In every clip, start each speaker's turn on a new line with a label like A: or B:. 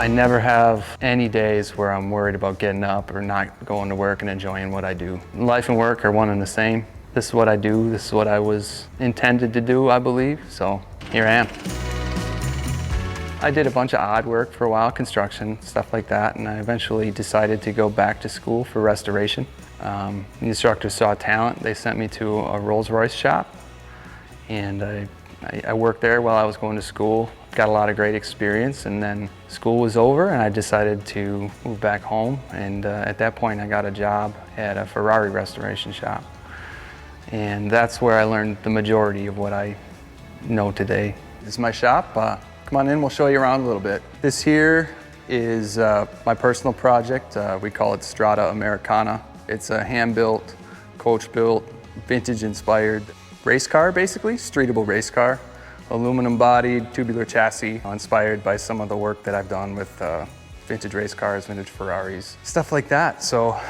A: I never have any days where I'm worried about getting up or not going to work and enjoying what I do. Life and work are one and the same. This is what I do. This is what I was intended to do, I believe. So here I am. I did a bunch of odd work for a while, construction, stuff like that, and I eventually decided to go back to school for restoration. The instructors saw talent. They sent me to a Rolls-Royce shop, and I worked there while I was going to school. Got a lot of great experience, and then school was over and I decided to move back home, and at that point I got a job at a Ferrari restoration shop, and that's where I learned the majority of what I know today. This is my shop. Come on in, we'll show you around a little bit. This here is my personal project. We call it Strada Americana. It's a hand-built, coach-built, vintage-inspired race car, basically, streetable race car. Aluminum-bodied, tubular chassis, inspired by some of the work that I've done with vintage race cars, vintage Ferraris, stuff like that. So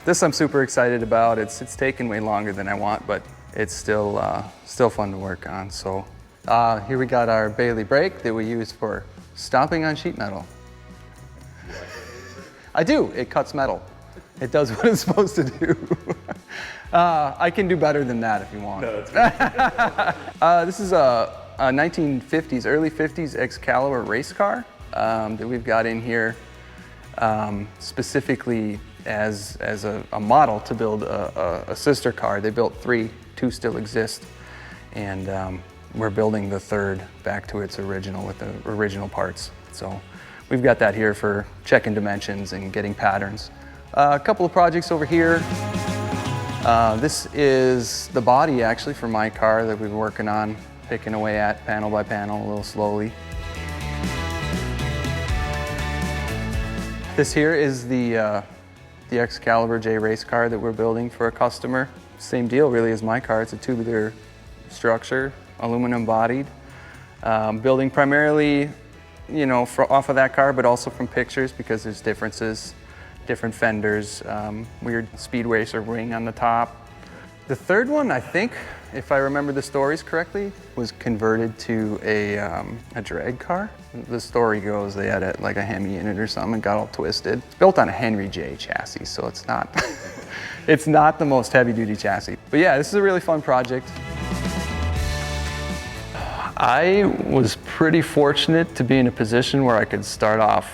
A: this I'm super excited about. It's taken way longer than I want, but it's still fun to work on. So here we got our Baileigh brake that we use for stomping on sheet metal. I do. It cuts metal. It does what it's supposed to do. I can do better than that if you want. No, that's this is a 1950s, early 50s Excalibur race car that we've got in here specifically as a model to build a sister car. They built 3, 2 still exist, and we're building the 3rd back to its original with the original parts. So we've got that here for checking dimensions and getting patterns. A couple of projects over here. This is the body actually for my car that we've been working on, picking away at panel by panel a little slowly. This here is the Excalibur J race car that we're building for a customer. Same deal really as my car. It's a tubular structure, aluminum bodied. Building primarily, you know, off of that car, but also from pictures because there's differences. Different fenders, weird speed racer wing on the top. The 3rd one, I think, if I remember the stories correctly, was converted to a drag car. The story goes they had like a Hemi in it or something and got all twisted. It's built on a Henry J chassis, so it's not, it's not the most heavy-duty chassis. But yeah, this is a really fun project. I was pretty fortunate to be in a position where I could start off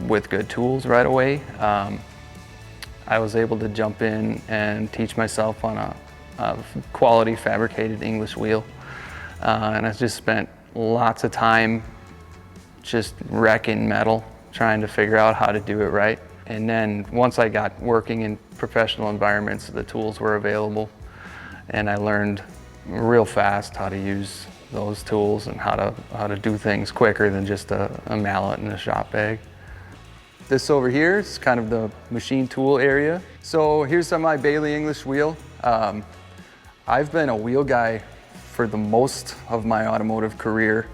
A: with good tools right away. I was able to jump in and teach myself on a quality fabricated English wheel. And I just spent lots of time just wrecking metal, trying to figure out how to do it right. And then once I got working in professional environments, the tools were available. And I learned real fast how to use those tools and how to do things quicker than just a mallet and a shop bag. This over here is kind of the machine tool area. So here's my Baileigh English wheel. I've been a wheel guy for the most of my automotive career.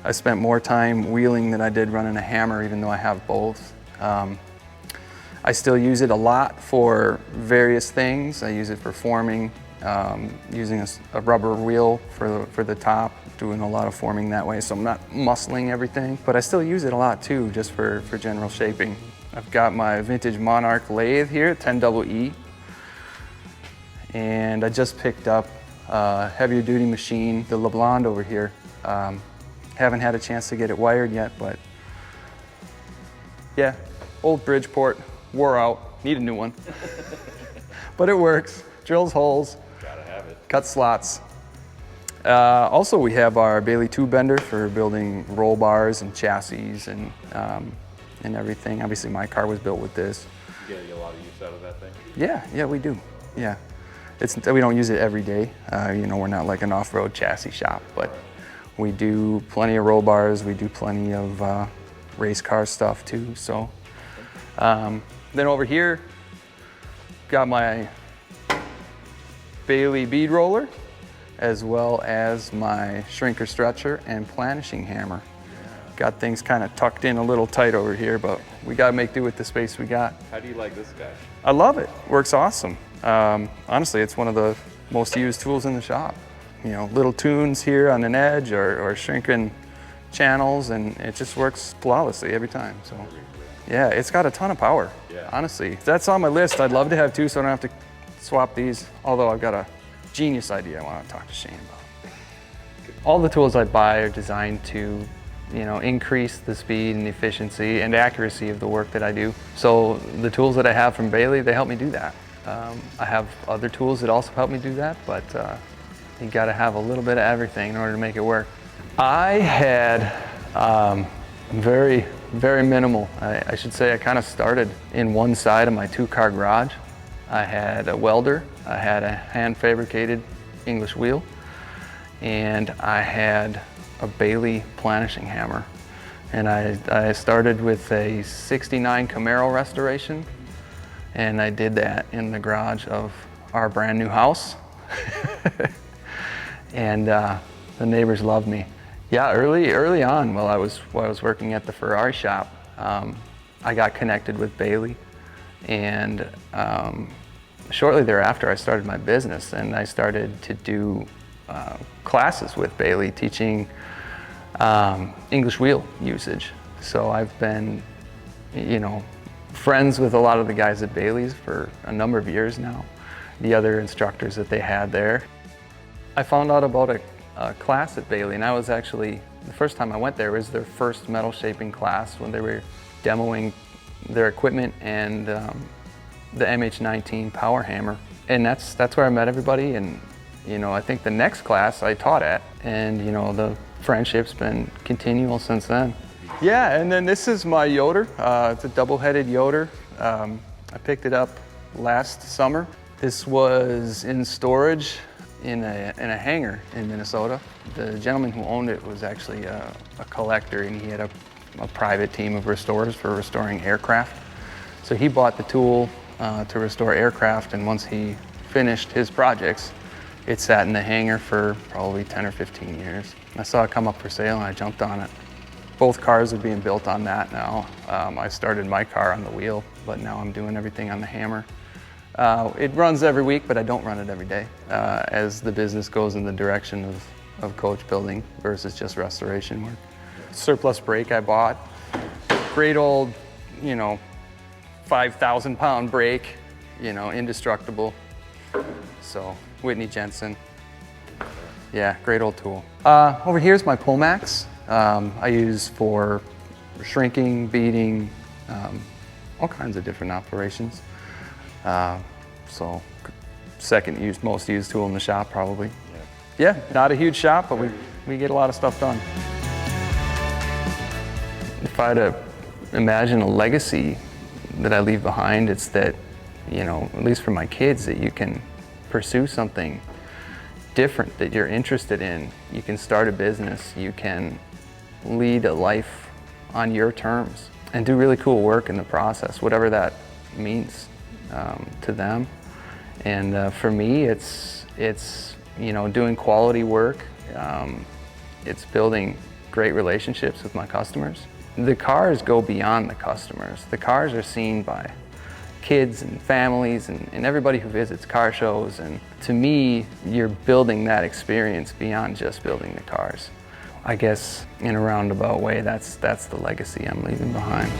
A: I spent more time wheeling than I did running a hammer, even though I have both. I still use it a lot for various things. I use it for forming, using a rubber wheel for the top, doing a lot of forming that way, so I'm not muscling everything. But I still use it a lot too, just for general shaping. I've got my vintage Monarch lathe here, 10EE. And I just picked up a heavier duty machine, the LeBlanc over here. Haven't had a chance to get it wired yet, but yeah, old Bridgeport, wore out, need a new one. But it works, drills holes,
B: gotta have it.
A: Cuts slots. Also, we have our Baileigh tube bender for building roll bars and chassis and everything. Obviously, my car was built with this.
B: You get a lot of use out of that thing?
A: Yeah, we do. Yeah, we don't use it every day. You know, we're not like an off-road chassis shop, but we do plenty of roll bars. We do plenty of race car stuff too. So, then over here, got my Baileigh bead roller, as well as my shrinker stretcher and planishing hammer. Got things kind of tucked in a little tight over here, but we got to make do with the space we got.
B: How do you like this guy?
A: I love it. Works awesome. Honestly, it's one of the most used tools in the shop. You know, little tunes here on an edge or shrinking channels, and it just works flawlessly every time. So yeah, it's got a ton of power.
B: Yeah.
A: Honestly, that's on my list. I'd love to have two so I don't have to swap these, although I've got a genius idea I want to talk to Shane about. All the tools I buy are designed to, increase the speed and efficiency and accuracy of the work that I do. So the tools that I have from Baileigh, they help me do that. I have other tools that also help me do that, but you got to have a little bit of everything in order to make it work. I had very, very minimal. I should say I kind of started in one side of my two-car garage. I had a welder, I had a hand-fabricated English wheel, and I had a Baileigh planishing hammer. And I started with a '69 Camaro restoration, and I did that in the garage of our brand new house. And the neighbors loved me. Yeah, early on while I was working at the Ferrari shop, I got connected with Baileigh, and shortly thereafter I started my business, and I started to do classes with Baileigh teaching English wheel usage. So I've been, friends with a lot of the guys at Baileigh's for a number of years now, the other instructors that they had there. I found out about a class at Baileigh, and I was actually, the first time I went there was their first metal shaping class when they were demoing their equipment and the MH19 power hammer. And that's where I met everybody, and I think the next class I taught at, and the friendship's been continual since then. Yeah, and then this is my Yoder. It's a double-headed Yoder. I picked it up last summer. This was in storage in a hangar in Minnesota. The gentleman who owned it was actually a collector, and he had a private team of restorers for restoring aircraft. So he bought the tool to restore aircraft, and once he finished his projects, it sat in the hangar for probably 10 or 15 years. I saw it come up for sale and I jumped on it. Both cars are being built on that now. I started my car on the wheel, but now I'm doing everything on the hammer. It runs every week, but I don't run it every day, as the business goes in the direction of coach building versus just restoration work. Surplus brake I bought. Great old, 5,000 pound brake, indestructible. So, Whitney Jensen. Yeah, great old tool. Over here's my Pullmax. I use for shrinking, beading, all kinds of different operations. So, second most used tool in the shop probably. Yeah, not a huge shop, but we get a lot of stuff done. If I had to imagine a legacy that I leave behind, it's that, at least for my kids, that you can pursue something different that you're interested in. You can start a business, you can lead a life on your terms and do really cool work in the process, whatever that means to them. And for me, it's doing quality work. It's building great relationships with my customers. The cars go beyond the customers. The cars are seen by kids and families and everybody who visits car shows. And to me, you're building that experience beyond just building the cars. I guess in a roundabout way, that's the legacy I'm leaving behind.